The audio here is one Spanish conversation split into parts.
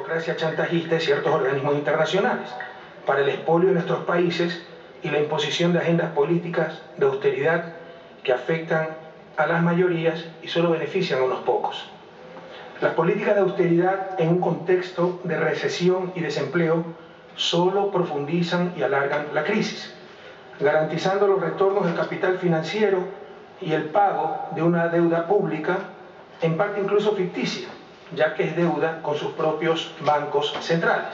burocracia chantajista de ciertos organismos internacionales para el expolio de nuestros países y la imposición de agendas políticas de austeridad que afectan a las mayorías y solo benefician a unos pocos. Las políticas de austeridad en un contexto de recesión y desempleo solo profundizan y alargan la crisis, garantizando los retornos del capital financiero y el pago de una deuda pública, en parte incluso ficticia, ya que es deuda con sus propios bancos centrales.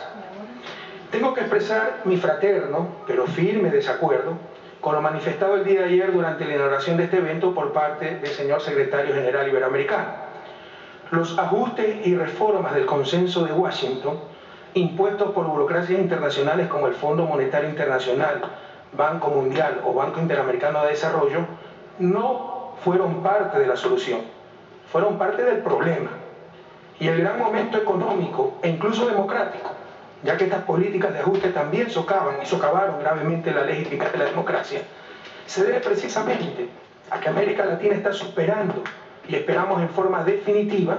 Tengo que expresar mi fraterno, pero firme desacuerdo con lo manifestado el día de ayer durante la inauguración de este evento por parte del señor secretario general iberoamericano. Los ajustes y reformas del consenso de Washington, impuestos por burocracias internacionales como el Fondo Monetario Internacional, Banco Mundial o Banco Interamericano de Desarrollo, no fueron parte de la solución, fueron parte del problema. Y el gran momento económico e incluso democrático, ya que estas políticas de ajuste también socavaron gravemente la legitimidad de la democracia, se debe precisamente a que América Latina está superando, y esperamos en forma definitiva,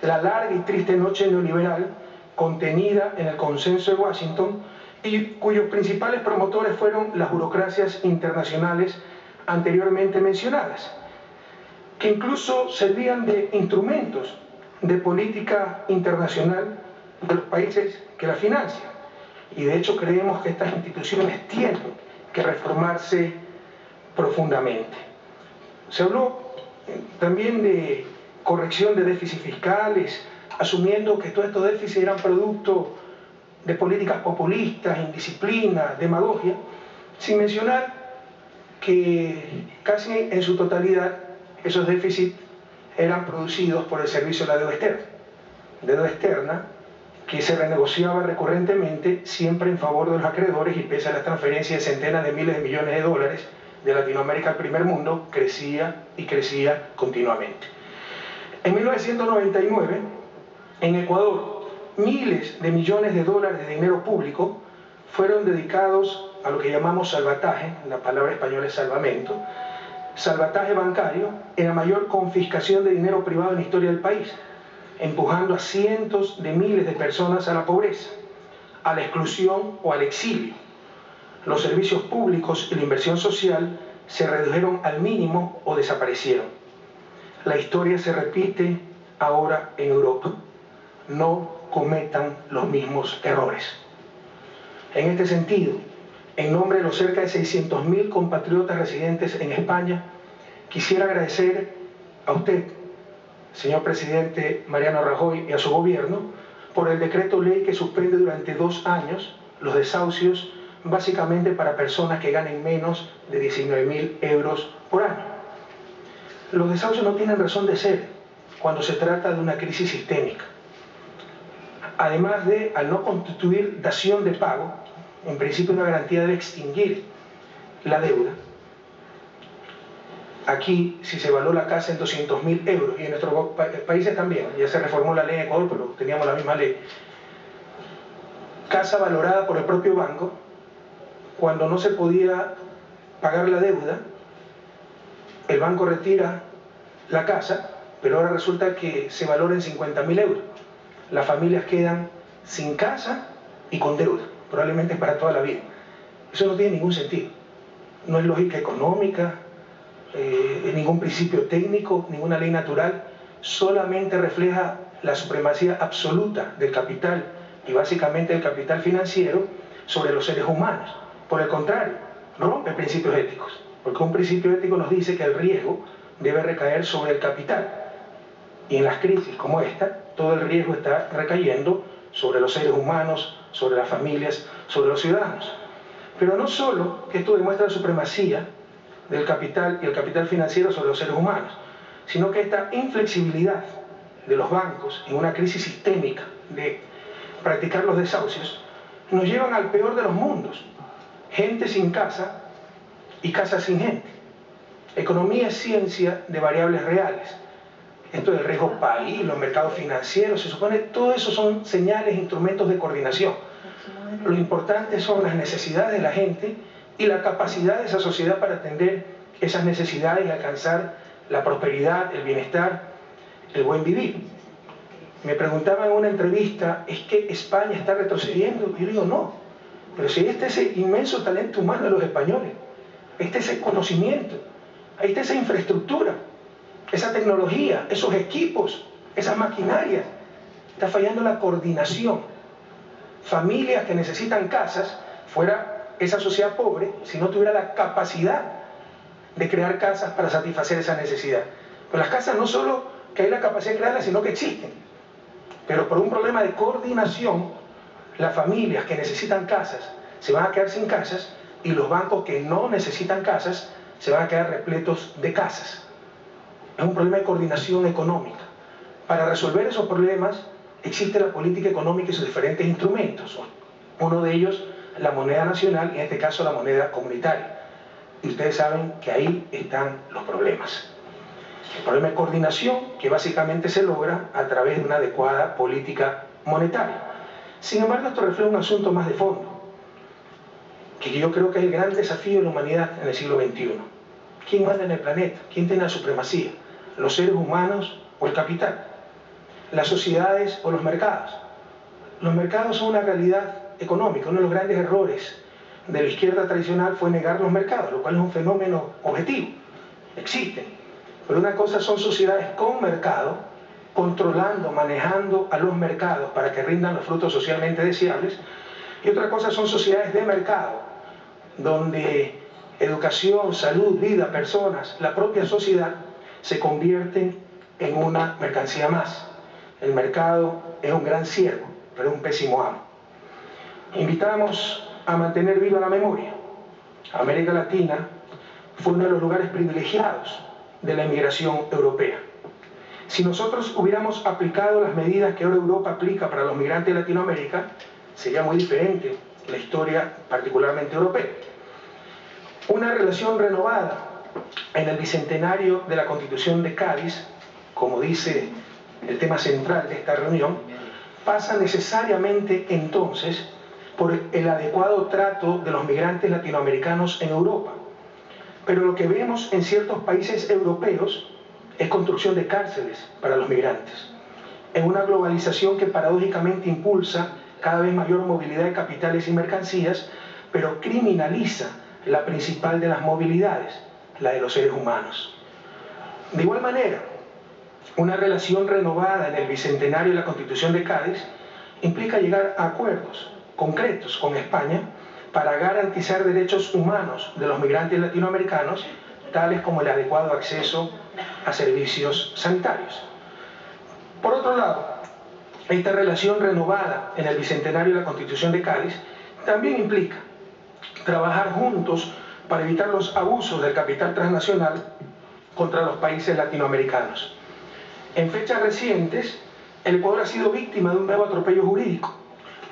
la larga y triste noche neoliberal contenida en el consenso de Washington y cuyos principales promotores fueron las burocracias internacionales anteriormente mencionadas, que incluso servían de instrumentos de política internacional de los países que la financian. Y de hecho creemos que estas instituciones tienen que reformarse profundamente. Se habló también de corrección de déficits fiscales, asumiendo que todos estos déficits eran producto de políticas populistas, indisciplina, demagogia, sin mencionar que casi en su totalidad esos déficits eran producidos por el servicio de la deuda externa que se renegociaba recurrentemente siempre en favor de los acreedores y pese a las transferencias de centenas de miles de millones de dólares de Latinoamérica al primer mundo, crecía y crecía continuamente. En 1999, en Ecuador, miles de millones de dólares de dinero público fueron dedicados a lo que llamamos salvataje, la palabra española es salvamento, salvataje bancario en la mayor confiscación de dinero privado en la historia del país, empujando a cientos de miles de personas a la pobreza, a la exclusión o al exilio. Los servicios públicos y la inversión social se redujeron al mínimo o desaparecieron. La historia se repite ahora en Europa. No cometan los mismos errores. En este sentido, en nombre de los cerca de 600.000 compatriotas residentes en España, quisiera agradecer a usted, señor presidente Mariano Rajoy, y a su gobierno, por el decreto ley que suspende durante 2 años los desahucios básicamente para personas que ganen menos de 19.000 euros por año. Los desahucios no tienen razón de ser cuando se trata de una crisis sistémica. Además de, al no constituir dación de pago, en principio una garantía debe extinguir la deuda. Aquí, si se valora la casa en 200.000 euros, y en nuestros países también, ya se reformó la ley en Ecuador, pero teníamos la misma ley, casa valorada por el propio banco, cuando no se podía pagar la deuda, el banco retira la casa, pero ahora resulta que se valora en 50.000 euros. Las familias quedan sin casa y con deuda, probablemente para toda la vida. Eso no tiene ningún sentido. No es lógica económica, ningún principio técnico, ninguna ley natural, solamente refleja la supremacía absoluta del capital y básicamente del capital financiero sobre los seres humanos. Por el contrario, rompe principios éticos, porque un principio ético nos dice que el riesgo debe recaer sobre el capital. Y en las crisis como esta, todo el riesgo está recayendo sobre los seres humanos, sobre las familias, sobre los ciudadanos. Pero no solo que esto demuestra la supremacía del capital y el capital financiero sobre los seres humanos, sino que esta inflexibilidad de los bancos en una crisis sistémica de practicar los desahucios nos llevan al peor de los mundos: gente sin casa y casa sin gente. Economía es ciencia de variables reales. Esto del riesgo país, los mercados financieros, se supone todo eso son señales, instrumentos de coordinación. Lo importante son las necesidades de la gente y la capacidad de esa sociedad para atender esas necesidades y alcanzar la prosperidad, el bienestar, el buen vivir. Me preguntaban en una entrevista, ¿es que España está retrocediendo? Y yo digo, no. Pero si ahí está ese inmenso talento humano de los españoles, ahí está ese conocimiento, ahí está esa infraestructura, esa tecnología, esos equipos, esas maquinarias. Está fallando la coordinación. Familias que necesitan casas, fuera esa sociedad pobre, si no tuviera la capacidad de crear casas para satisfacer esa necesidad. Pues las casas no solo que hay la capacidad de crearlas, sino que existen. Pero por un problema de coordinación, las familias que necesitan casas se van a quedar sin casas y los bancos que no necesitan casas se van a quedar repletos de casas. Es un problema de coordinación económica. Para resolver esos problemas existe la política económica y sus diferentes instrumentos. Uno de ellos, la moneda nacional, y en este caso la moneda comunitaria. Y ustedes saben que ahí están los problemas. El problema de coordinación, que básicamente se logra a través de una adecuada política monetaria. Sin embargo, esto refleja un asunto más de fondo, que yo creo que es el gran desafío de la humanidad en el siglo XXI. ¿Quién manda en el planeta? ¿Quién tiene la supremacía? ¿Los seres humanos o el capital? ¿Las sociedades o los mercados? Los mercados son una realidad económica. Uno de los grandes errores de la izquierda tradicional fue negar los mercados, lo cual es un fenómeno objetivo. Existen. Pero una cosa son sociedades con mercado, controlando, manejando a los mercados para que rindan los frutos socialmente deseables, y otra cosa son sociedades de mercado, donde educación, salud, vida, personas, la propia sociedad se convierten en una mercancía más. El mercado es un gran siervo, pero es un pésimo amo. Invitamos a mantener viva la memoria. América Latina fue uno de los lugares privilegiados de la inmigración europea. Si nosotros hubiéramos aplicado las medidas que ahora Europa aplica para los migrantes de Latinoamérica, sería muy diferente la historia particularmente europea. Una relación renovada en el bicentenario de la Constitución de Cádiz, como dice el tema central de esta reunión, pasa necesariamente entonces por el adecuado trato de los migrantes latinoamericanos en Europa. Pero lo que vemos en ciertos países europeos es construcción de cárceles para los migrantes. En una globalización que paradójicamente impulsa cada vez mayor movilidad de capitales y mercancías, pero criminaliza la principal de las movilidades, la de los seres humanos. De igual manera, una relación renovada en el bicentenario de la Constitución de Cádiz implica llegar a acuerdos concretos con España para garantizar derechos humanos de los migrantes latinoamericanos, tales como el adecuado acceso a servicios sanitarios. Por otro lado, esta relación renovada en el bicentenario de la Constitución de Cádiz también implica trabajar juntos para evitar los abusos del capital transnacional contra los países latinoamericanos. En fechas recientes, el Ecuador ha sido víctima de un nuevo atropello jurídico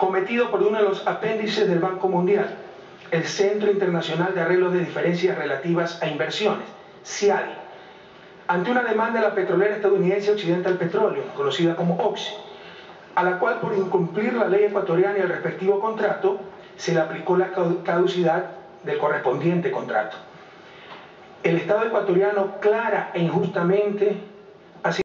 cometido por uno de los apéndices del Banco Mundial, el Centro Internacional de Arreglos de Diferencias Relativas a Inversiones, CIADI, ante una demanda de la petrolera estadounidense Occidental Petroleum, conocida como Oxy, a la cual por incumplir la ley ecuatoriana y el respectivo contrato, se le aplicó la caducidad del correspondiente contrato. El Estado ecuatoriano clara e injustamente